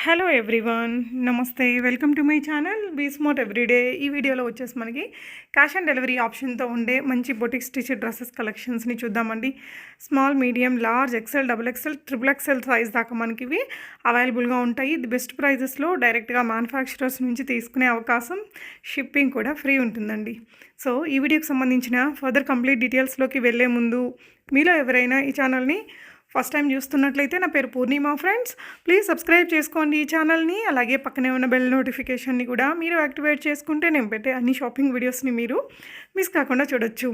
Hello everyone, నమస్తే. Welcome to my channel Be Smart Everyday. ఈ వీడియోలో వచ్చేసి మనకి క్యాష్ ఆన్ డెలివరీ ఆప్షన్తో ఉండే మంచి బొటిక్ స్టిచ్ డ్రెస్సెస్ కలెక్షన్స్ని చూద్దామండి. Small, medium, large, XL, double XL, triple XL size దాకా మనకి ఇవి అవైలబుల్గా ఉంటాయి. ది బెస్ట్ ప్రైజెస్లో డైరెక్ట్గా మ్యానుఫ్యాక్చరర్స్ నుంచి తీసుకునే అవకాశం, షిప్పింగ్ కూడా ఫ్రీ ఉంటుందండి. సో ఈ వీడియోకి సంబంధించిన ఫర్దర్ కంప్లీట్ డీటెయిల్స్లోకి వెళ్ళే ముందు మీలో ఎవరైనా ఈ ఛానల్ని ఫస్ట్ టైం చూస్తున్నట్లయితే, నా పేరు పూర్ణిమ ఫ్రెండ్స్. ప్లీజ్ సబ్స్క్రైబ్ చేసుకోండి ఈ ఛానల్ని. అలాగే పక్కనే ఉన్న బెల్ నోటిఫికేషన్ని కూడా మీరు యాక్టివేట్ చేసుకుంటే నేను పెట్టే అన్ని షాపింగ్ వీడియోస్ని మీరు మిస్ కాకుండా చూడొచ్చు.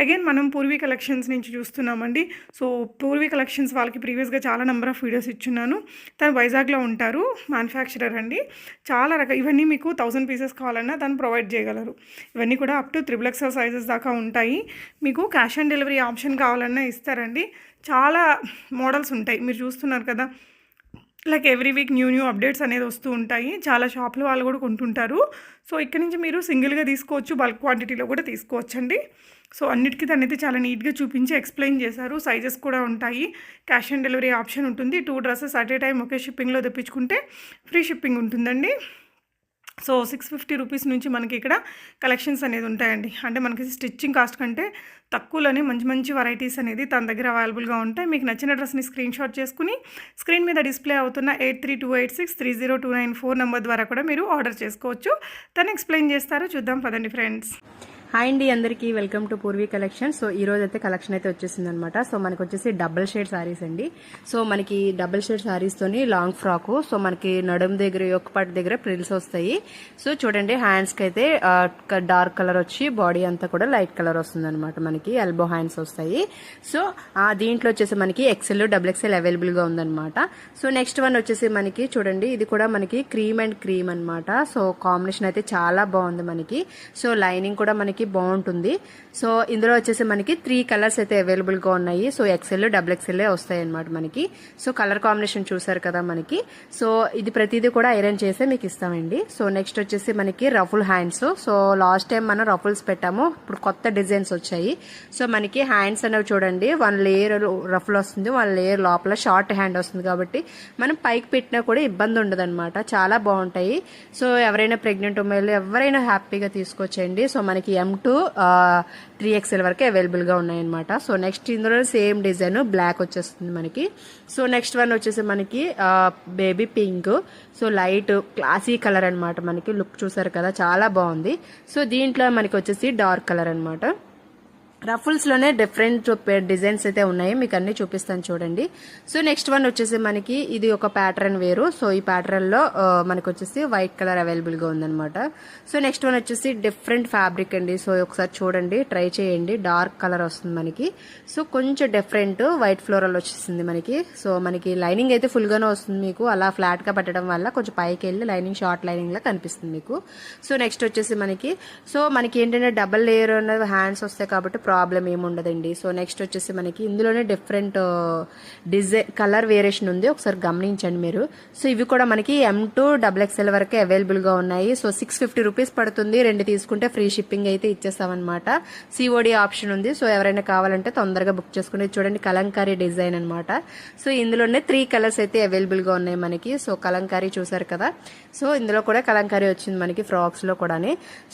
అగైన్ మనం పూర్వీ కలెక్షన్స్ నుంచి చూస్తున్నామండి. సో పూర్వీ కలెక్షన్స్ వాళ్ళకి ప్రీవియస్గా చాలా నెంబర్ ఆఫ్ వీడియోస్ ఇచ్చున్నాను. తను వైజాగ్లో ఉంటారు, మ్యానుఫ్యాక్చరర్ అండి. చాలా ఇవన్నీ మీకు 1000 పీసెస్ కావాలన్నా తను ప్రొవైడ్ చేయగలరు. ఇవన్నీ కూడా up to triple XL sizes దాకా ఉంటాయి. మీకు క్యాష్ ఆన్ డెలివరీ ఆప్షన్ కావాలన్నా ఇస్తారండి. చాలా మోడల్స్ ఉంటాయి, మీరు చూస్తున్నారు కదా. Like every week new updates అనేది వస్తూ ఉంటాయి. చాలా షాపులు వాళ్ళు కూడా కొంటుంటారు. సో ఇక్కడ నుంచి మీరు సింగిల్గా తీసుకోవచ్చు, బల్క్ క్వాంటిటీలో కూడా తీసుకోవచ్చు అండి. సో అన్నిటికీ తనైతే చాలా నీట్గా చూపించి ఎక్స్ప్లెయిన్ చేశారు. సైజెస్ కూడా ఉంటాయి, క్యాష్ ఆన్ డెలివరీ ఆప్షన్ ఉంటుంది. 2 డ్రెస్సెస్ అట్ ఏ టైం ఒకే షిప్పింగ్లో తెప్పించుకుంటే ఫ్రీ షిప్పింగ్ ఉంటుందండి. సో 650 రూపీస్ నుంచి మనకి ఇక్కడ కలెక్షన్స్ అనేది ఉంటాయండి. అంటే మనకి స్టిచ్చింగ్ కాస్ట్ కంటే తక్కువలోనే మంచి మంచి వెరైటీస్ అనేది తన దగ్గర అవైలబుల్గా ఉంటాయి. మీకు నచ్చిన డ్రెస్ని స్క్రీన్ షాట్ చేసుకుని స్క్రీన్ మీద డిస్ప్లే అవుతున్న 8328630294 నెంబర్ ద్వారా కూడా మీరు ఆర్డర్ చేసుకోవచ్చు. తను ఎక్స్ప్లెయిన్ చేస్తారు, చూద్దాం పదండి ఫ్రెండ్స్. హాయ్ అండి, అందరికీ welcome to Purvi collection. So ఈ రోజు అయితే కలెక్షన్ అయితే వచ్చేసింది అనమాట. సో మనకి వచ్చేసి డబుల్ షేడ్ సారీస్ అండి. సో మనకి డబుల్ షేడ్ సారీస్ తోని లాంగ్ ఫ్రాక్. సో మనకి నడుము దగ్గర, యొక్క పాటు దగ్గర ప్రిల్స్ వస్తాయి. సో చూడండి, హ్యాండ్స్ కి అయితే డార్క్ కలర్ వచ్చి బాడీ అంతా కూడా లైట్ కలర్ వస్తుంది అనమాట. మనకి ఎల్బో హ్యాండ్స్ వస్తాయి. సో దీంట్లో వచ్చేసి మనకి ఎక్సెల్, డబుల్ ఎక్సెల్ అవైలబుల్ గా ఉందన్నమాట. సో నెక్స్ట్ వన్ వచ్చేసి మనకి చూడండి, ఇది కూడా మనకి క్రీమ్ అండ్ క్రీమ్ అనమాట. సో కాంబినేషన్ అయితే చాలా బాగుంది మనకి. సో లైనింగ్ కూడా మనకి బాగుంటుంది. సో ఇందులో వచ్చేసి మనకి 3 కలర్స్ అయితే అవైలబుల్ గా ఉన్నాయి. సో ఎక్సెల్, డబుల్ ఎక్సెల్ వస్తాయి అనమాట మనకి. సో కలర్ కాంబినేషన్ చూసారు కదా మనకి. సో ఇది ప్రతిదీ కూడా ఐరన్ చేసే మీకు ఇస్తామండి. సో నెక్స్ట్ వచ్చేసి మనకి ruffle hands. So last time మనం రఫుల్స్ పెట్టాము, ఇప్పుడు కొత్త డిజైన్స్ వచ్చాయి. సో మనకి హ్యాండ్స్ అనేవి చూడండి, 1 లేయర్ రఫుల్ వస్తుంది, 1 లేయర్ లోపల షార్ట్ హ్యాండ్ వస్తుంది. కాబట్టి మనం పైకి పెట్టినా కూడా ఇబ్బంది ఉండదు అనమాట. చాలా బాగుంటాయి. సో ఎవరైనా ప్రెగ్నెంట్ ఉమెన్లు ఎవరైనా హ్యాపీగా తీసుకొచ్చేయండి. సో మనకి M2 3XL వరకు అవైలబుల్ గా ఉన్నాయన్నమాట. సో నెక్స్ట్ ఇందులో సేమ్ డిజైన్ బ్లాక్ వచ్చేస్తుంది మనకి. సో నెక్స్ట్ వన్ వచ్చేసి మనకి baby pink. So light classy colour అనమాట. మనకి లుక్ చూసారు కదా, చాలా బాగుంది. సో దీంట్లో మనకి వచ్చేసి డార్క్ కలర్ అనమాట. రఫుల్స్ లోనే డిఫరెంట్ డిజైన్స్ అయితే ఉన్నాయి, మీకు అన్ని చూపిస్తాను చూడండి. సో నెక్స్ట్ వన్ వచ్చేసి మనకి ఇది ఒక ప్యాటర్న్ వేరు. సో ఈ ప్యాటర్న్ లో మనకి వచ్చేసి వైట్ కలర్ అవైలబుల్ గా ఉందన్నమాట. సో నెక్స్ట్ వన్ వచ్చేసి డిఫరెంట్ ఫ్యాబ్రిక్ అండి. సో ఒకసారి చూడండి, ట్రై చేయండి. డార్క్ కలర్ వస్తుంది మనకి. సో కొంచెం డిఫరెంట్ వైట్ ఫ్లోరల్ వచ్చేసింది మనకి. సో మనకి లైనింగ్ అయితే ఫుల్ గానే వస్తుంది మీకు. అలా ఫ్లాట్ గా పట్టడం వల్ల కొంచెం పైకి వెళ్ళి లైనింగ్ షార్ట్ లైనింగ్ లా కనిపిస్తుంది మీకు. సో నెక్స్ట్ వచ్చేసి మనకి ఏంటంటే డబల్ లేయర్ హ్యాండ్స్ వస్తాయి కాబట్టి ప్రాబ్లం ఏముండదండి. సో నెక్స్ట్ వచ్చేసి మనకి ఇందులోనే డిఫరెంట్ డిజైన్ కలర్ వేరియేషన్ ఉంది, ఒకసారి గమనించండి మీరు. సో ఇవి కూడా మనకి M2 డబుల్ ఎక్స్ఎల్ వరకే అవైలబుల్ గా ఉన్నాయి. సో 650 రూపీస్ పడుతుంది. 2 తీసుకుంటే ఫ్రీ షిప్పింగ్ అయితే ఇచ్చేస్తామన్నమాట. COD ఆప్షన్ ఉంది. సో ఎవరైనా కావాలంటే తొందరగా బుక్ చేసుకుని చూడండి. కలంకారీ డిజైన్ అనమాట. సో ఇందులోనే 3 కలర్స్ అయితే అవైలబుల్ గా ఉన్నాయి మనకి. సో కలంకారీ చూసారు కదా. సో ఇందులో కూడా కలంకారీ వచ్చింది మనకి ఫ్రాక్స్ లో కూడా.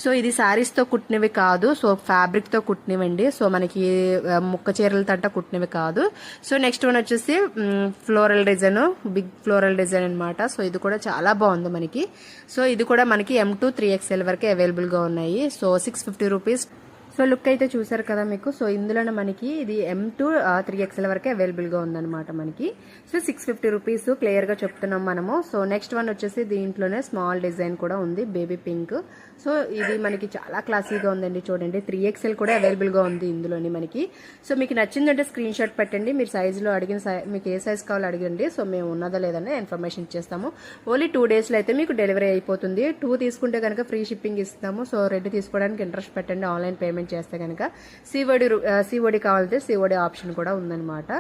సో ఇది శారీస్ తో కుట్టినవి కాదు, సో ఫ్యాబ్రిక్ తో కుట్టినవండి. సో మనకి ముక్క చీరల తంట కుట్టినవి కాదు. సో నెక్స్ట్ వన్ వచ్చేసి floral design, big floral design అనమాట. సో ఇది కూడా చాలా బాగుంది మనకి. సో ఇది కూడా మనకి M2 3XL వరకే అవైలబుల్ గా ఉన్నాయి. So 650 rupees. సో లుక్ అయితే చూసారు కదా మీకు. సో ఇందులోనే మనకి ఇది M2 3XL వరకే అవైలబుల్ గా ఉందన్నమాట మనకి. సో 650 రూపీస్ క్లియర్ గా చెప్తున్నాం మనము. సో నెక్స్ట్ వన్ వచ్చేసి దీంట్లోనే స్మాల్ డిజైన్ కూడా ఉంది, బేబీ పింక్. సో ఇది మనకి చాలా క్లాసీగా ఉందండి. చూడండి, 3XL కూడా అవైలబుల్ గా ఉంది ఇందులోని మనకి. సో మీకు నచ్చిందంటే స్క్రీన్ షాట్ పెట్టండి. మీరు సైజులో అడిగిన మీకు ఏ సైజ్ కావాలో అడగండి. సో మేము ఉన్నదా లేదని ఇన్ఫర్మేషన్ ఇచ్చేస్తాము. ఓన్లీ 2 days లో అయితే మీకు డెలివరీ అయిపోతుంది. 2 తీసుకుంటే కనుక ఫ్రీ షిప్పింగ్ ఇస్తాము. సో 2 తీసుకోవడానికి ఇంట్రెస్ట్ పెట్టండి, ఆన్లైన్ పేమెంట్ పేమెంట్ చేస్తే కనుక సిఓడి కావాలంటే సిఓడి ఆప్షన్ కూడా ఉందన్నమాట.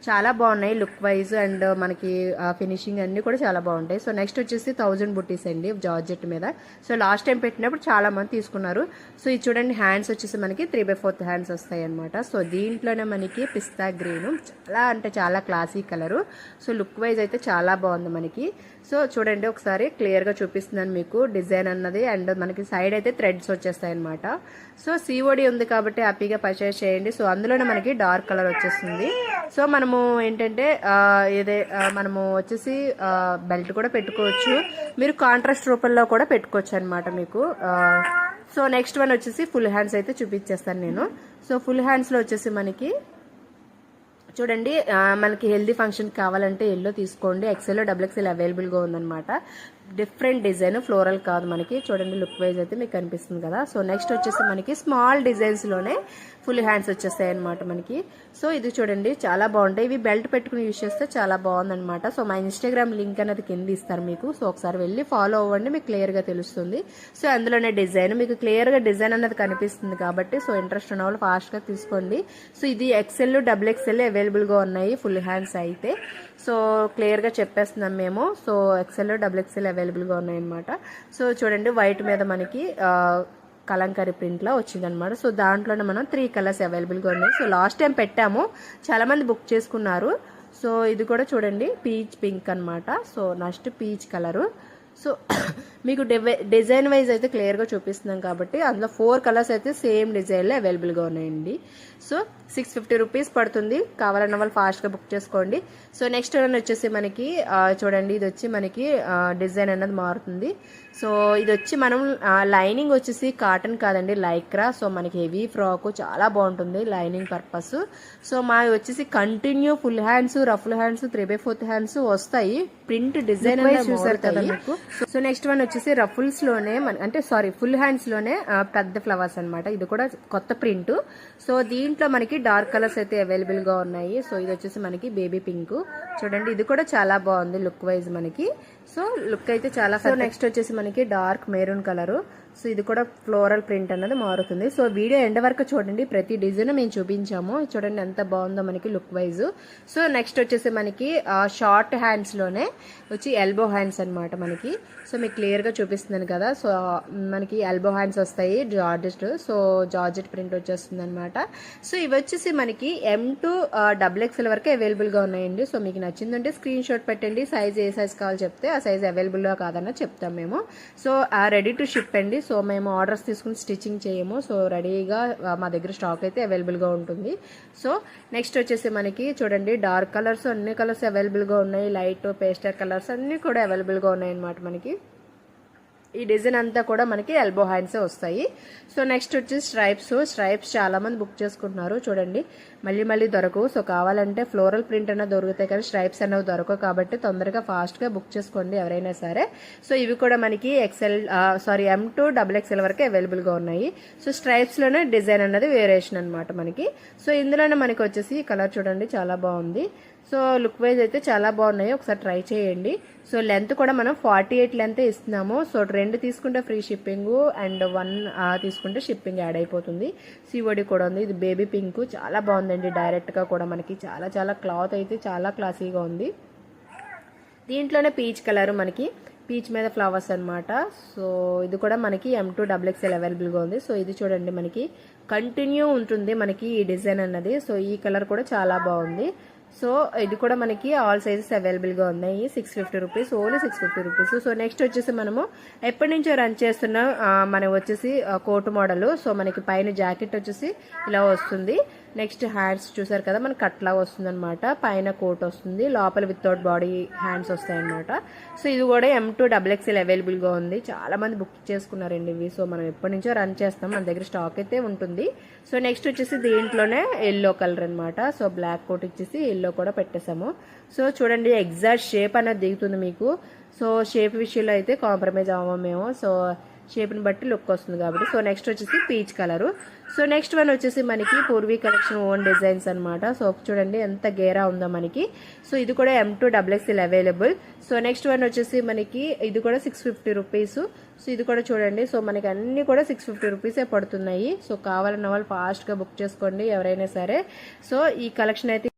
చాలా బాగున్నాయి లుక్ వైజ్ అండ్ మనకి ఫినిషింగ్ అన్ని కూడా చాలా బాగుంటాయి. సో నెక్స్ట్ వచ్చేసి 1000 బుట్టీస్ అండి జార్జెట్ మీద. సో లాస్ట్ టైం పెట్టినప్పుడు చాలా మంది తీసుకున్నారు. సో ఇది చూడండి హ్యాండ్స్ వచ్చేసి మనకి 3/4 హ్యాండ్స్ వస్తాయి అనమాట. సో దీంట్లోనే మనకి పిస్తా గ్రీన్ చాలా అంటే చాలా classy colour. So look wise అయితే చాలా బాగుంది మనకి. సో చూడండి ఒకసారి క్లియర్గా చూపిస్తున్నాను మీకు డిజైన్ అన్నది. అండ్ మనకి సైడ్ అయితే థ్రెడ్స్ వచ్చేస్తాయి అనమాట. సో సిఓడి ఉంది కాబట్టి హ్యాపీగా పర్చేస్ చేయండి. సో అందులోనే మనకి డార్క్ కలర్ వచ్చేస్తుంది. సో మనము ఏంటంటే మనము వచ్చేసి బెల్ట్ కూడా పెట్టుకోవచ్చు, మీరు కాంట్రాస్ట్ రూపంలో కూడా పెట్టుకోవచ్చు అనమాట మీకు. సో నెక్స్ట్ వన్ వచ్చేసి ఫుల్ హ్యాండ్స్ అయితే చూపించేస్తాను నేను. సో ఫుల్ హ్యాండ్స్లో వచ్చేసి మనకి చూడండి మనకి హెల్దీ ఫంక్షన్ కావాలంటే ఎల్లో తీసుకోండి. XL XXL అవైలబుల్గా ఉందన్నమాట. డిఫరెంట్ డిజైన్ ఫ్లోరల్ కాదు మనకి. చూడండి లుక్ వైజ్ అయితే మీకు కనిపిస్తుంది కదా. సో నెక్స్ట్ వచ్చేసి మనకి స్మాల్ డిజైన్స్లోనే ఫుల్ హ్యాండ్స్ వచ్చేస్తాయి అనమాట మనకి. సో ఇది చూడండి చాలా బాగుంటాయి. ఇవి బెల్ట్ పెట్టుకుని యూజ్ చేస్తే చాలా బాగుందన్నమాట. సో మా ఇన్స్టాగ్రామ్ లింక్ అనేది కింద ఇస్తారు మీకు. సో ఒకసారి వెళ్ళి ఫాలో అవ్వండి, మీకు క్లియర్గా తెలుస్తుంది. సో అందులోనే డిజైన్ మీకు క్లియర్గా డిజైన్ అనేది కనిపిస్తుంది కాబట్టి సో ఇంట్రెస్ట్ ఉన్న వాళ్ళు ఫాస్ట్గా తీసుకోండి. సో ఇది XL XXL అవైలబుల్గా ఉన్నాయి ఫుల్ హ్యాండ్స్ అయితే. సో క్లియర్గా చెప్పేస్తున్నాం మేము. సో XL XXL అవైలబుల్గా ఉన్నాయన్నమాట. సో చూడండి వైట్ మీద మనకి కలంకారీ ప్రింట్లో వచ్చిందనమాట. సో దాంట్లోనే మనం 3 కలర్స్ అవైలబుల్గా ఉన్నాయి. సో లాస్ట్ టైం పెట్టాము, చాలామంది బుక్ చేసుకున్నారు. సో ఇది కూడా చూడండి పీచ్ పింక్ అనమాట. So next peach colour. So మీకు డిజైన్ వైజ్ అయితే క్లియర్గా చూపిస్తున్నాం కాబట్టి అందులో 4 కలర్స్ అయితే సేమ్ డిజైన్లో అవైలబుల్గా ఉన్నాయండి. సో 650 రూపీస్ పడుతుంది. కావాలన్న వాళ్ళు ఫాస్ట్గా బుక్ చేసుకోండి. సో నెక్స్ట్ వన్ వచ్చేసి మనకి చూడండి ఇది వచ్చి మనకి డిజైన్ అన్నది మారుతుంది. సో ఇది వచ్చి మనం లైనింగ్ వచ్చేసి కాటన్ కాదండి లైక్రా. సో మనకి హెవీ ఫ్రాక్ చాలా బాగుంటుంది లైనింగ్ పర్పస్. సో మావి వచ్చేసి continue full hands, ruffle hands, 3/4 hands వస్తాయి. ప్రింట్ డిజైన్ అనేది చూసారు కదా మీకు. సో నెక్స్ట్ వన్ వచ్చేసి రఫుల్స్ లోనే ఫుల్ హ్యాండ్స్ లోనే పెద్ద ఫ్లవర్స్ అనమాట. ఇది కూడా కొత్త ప్రింట్. సో దీంట్లో మనకి డార్క్ కలర్స్ అయితే అవైలబుల్ గా ఉన్నాయి. సో ఇది వచ్చేసి మనకి బేబీ పింక్. చూడండి ఇది కూడా చాలా బాగుంది లుక్ వైజ్ మనకి. సో లుక్ అయితే చాలా. సో నెక్స్ట్ వచ్చేసి మనకి డార్క్ మెరూన్ కలరు. సో ఇది కూడా ఫ్లోరల్ ప్రింట్ అన్నది మారుతుంది. సో వీడియో ఎండ్ వరకు చూడండి, ప్రతి డిజైన్ మేము చూపించాము. చూడండి ఎంత బాగుందో మనకి లుక్ వైజ్. సో నెక్స్ట్ వచ్చేసి మనకి షార్ట్ హ్యాండ్స్ లోనే వచ్చి ఎల్బో హ్యాండ్స్ అనమాట మనకి. సో మీకు క్లియర్ గా చూపిస్తున్నాను కదా. సో మనకి ఎల్బో హ్యాండ్స్ వస్తాయి జార్జెట్. సో జార్జెట్ ప్రింట్ వచ్చేస్తుంది అనమాట. సో ఇవి వచ్చేసి మనకి M to XXL వరకు అవైలబుల్ గా ఉన్నాయండి. సో మీకు నచ్చిందంటే స్క్రీన్ షాట్ పెట్టండి. సైజ్ ఏ సైజ్ కావాలో చెప్తే ఆ సైజ్ అవైలబుల్ గా కాదన్నా చెప్తాం మేము. సో రెడీ టు షిప్ అండి. సో మేము ఆర్డర్స్ తీసుకుని స్టిచ్చింగ్ చేయము. సో రెడీగా మా దగ్గర స్టాక్ అయితే అవైలబుల్గా ఉంటుంది. సో నెక్స్ట్ వచ్చేసి మనకి చూడండి డార్క్ కలర్స్ అన్ని కలర్స్ అవైలబుల్గా ఉన్నాయి. లైట్ పేస్టల్ కలర్స్ అన్నీ కూడా అవైలబుల్గా ఉన్నాయి అన్నమాట మనకి. ఈ డిజైన్ అంతా కూడా మనకి ఎల్బో హ్యాండ్సే వస్తాయి. సో నెక్స్ట్ వచ్చేసి స్ట్రైప్స్ చాలా మంది బుక్ చేసుకుంటున్నారు. చూడండి మళ్ళీ దొరకవు. సో కావాలంటే ఫ్లోరల్ ప్రింట్ అన్న దొరుకుతాయి కానీ స్ట్రైప్స్ అనేవి దొరకవు కాబట్టి తొందరగా ఫాస్ట్గా బుక్ చేసుకోండి ఎవరైనా సరే. సో ఇవి కూడా మనకి M to XXL వరకు అవైలబుల్గా ఉన్నాయి. సో స్ట్రైప్స్లోనే డిజైన్ అన్నది వేరియేషన్ అనమాట మనకి. సో ఇందులోనే మనకి వచ్చేసి కలర్ చూడండి చాలా బాగుంది. సో లుక్ వైజ్ అయితే చాలా బాగున్నాయి, ఒకసారి ట్రై చేయండి. సో లెంత్ కూడా మనం 48 లెంత్ ఇస్తున్నాము. సో 2 తీసుకుంటే ఫ్రీ షిప్పింగ్ అండ్ 1 తీసుకుంటే షిప్పింగ్ యాడ్ అయిపోతుంది. సిఓడి కూడా ఉంది. ఇది బేబీ పింక్ చాలా బాగుందండి. డైరెక్ట్గా కూడా మనకి చాలా క్లాత్ అయితే చాలా క్లాసీగా ఉంది. దీంట్లోనే పీచ్ కలర్ మనకి పీచ్ మీద ఫ్లవర్స్ అనమాట. సో ఇది కూడా మనకి M to XXL అవైలబుల్గా ఉంది. సో ఇది చూడండి మనకి కంటిన్యూ ఉంటుంది మనకి ఈ డిజైన్ అన్నది. సో ఈ కలర్ కూడా చాలా బాగుంది. సో ఇది కూడా మనకి ఆల్ సైజెస్ అవైలబుల్గా ఉన్నాయి. 650 rupees, only 650 rupees. So next వచ్చేసి మనము ఎప్పటి నుంచో రన్ చేస్తున్న మనం వచ్చేసి కోట్ మోడల్. సో మనకి పైన జాకెట్ వచ్చేసి ఇలా వస్తుంది. నెక్స్ట్ హ్యాండ్స్ చూసారు కదా మనకి కట్లా వస్తుంది అనమాట. పైన కోట్ వస్తుంది, లోపల వితౌట్ బాడీ హ్యాండ్స్ వస్తాయి అనమాట. సో ఇది కూడా M to XXL అవైలబుల్గా ఉంది. చాలా మంది బుక్ చేసుకున్నారండి ఇవి. సో మనం ఎప్పటి నుంచో రన్ చేస్తాం, మన దగ్గర స్టాక్ అయితే ఉంటుంది. సో నెక్స్ట్ వచ్చేసి దీంట్లోనే ఎల్లో కలర్ అనమాట. సో బ్లాక్ కోట్ ఇచ్చేసి ఎల్లో కూడా పెట్టేసాము. సో చూడండి ఎగ్జాక్ట్ షేప్ అనేది దిగుతుంది మీకు. సో షేప్ విషయంలో అయితే కాంప్రమైజ్ అవ్వము మేము. సో షేప్ని బట్టి లుక్ వస్తుంది కాబట్టి. సో నెక్స్ట్ వచ్చేసి peach colour. So next one వచ్చేసి మనకి పూర్వీ కలెక్షన్ ఓన్ డిజైన్స్ అనమాట. సో చూడండి ఎంత గేరా ఉందో మనకి. సో ఇది కూడా M2 XXL available. So next one వచ్చేసి మనకి ఇది కూడా 650 రూపీస్. సో ఇది కూడా చూడండి. సో మనకి అన్ని కూడా 650 రూపీసే పడుతున్నాయి. సో కావాలన్న వాళ్ళు ఫాస్ట్గా బుక్ చేసుకోండి ఎవరైనా సరే. సో ఈ కలెక్షన్ అయితే